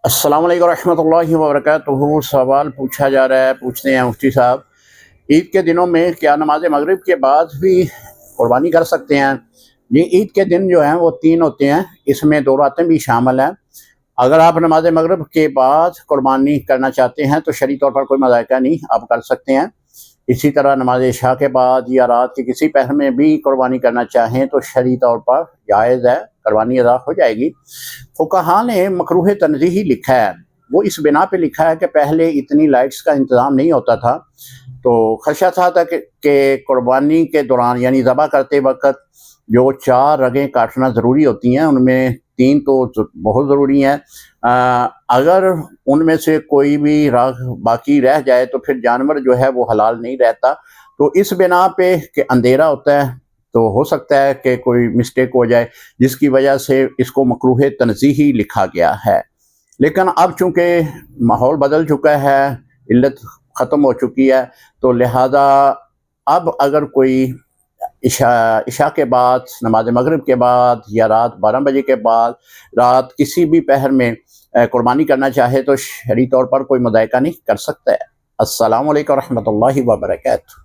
السلام علیکم ورحمۃ اللہ وبرکاتہ۔ سوال پوچھا جا رہا ہے، پوچھتے ہیں مفتی صاحب، عید کے دنوں میں کیا نماز مغرب کے بعد بھی قربانی کر سکتے ہیں؟ جی، عید کے دن جو ہیں وہ 3 ہوتے ہیں، اس میں 2 راتیں بھی شامل ہیں۔ اگر آپ نماز مغرب کے بعد قربانی کرنا چاہتے ہیں تو شرعی طور پر کوئی مذائقہ نہیں، آپ کر سکتے ہیں۔ اسی طرح نماز عشاء کے بعد یا رات کے کسی پہر میں بھی قربانی کرنا چاہیں تو شرعی طور پر جائز ہے، قربانی ادا ہو جائے گی۔ فقہا نے مکروہ تنزیہی لکھا ہے، وہ اس بنا پہ لکھا ہے کہ پہلے اتنی لائٹس کا انتظام نہیں ہوتا تھا، تو خدشہ تھا کہ قربانی کے دوران یعنی ذبح کرتے وقت جو 4 رگیں کاٹنا ضروری ہوتی ہیں ان میں 3 تو بہت ضروری ہیں۔ اگر ان میں سے کوئی بھی رگ باقی رہ جائے تو پھر جانور جو ہے وہ حلال نہیں رہتا۔ تو اس بنا پہ کہ اندھیرا ہوتا ہے تو ہو سکتا ہے کہ کوئی مسٹیک ہو جائے، جس کی وجہ سے اس کو مکروہ تنزیہی لکھا گیا ہے۔ لیکن اب چونکہ ماحول بدل چکا ہے، علت ختم ہو چکی ہے، تو لہذا اب اگر کوئی عشاء کے بعد، نماز مغرب کے بعد یا رات 12 بجے کے بعد رات کسی بھی پہر میں قربانی کرنا چاہے تو شرعی طور پر کوئی مضائقہ نہیں کر سکتا ہے۔ السلام علیکم ورحمۃ اللہ وبرکاتہ۔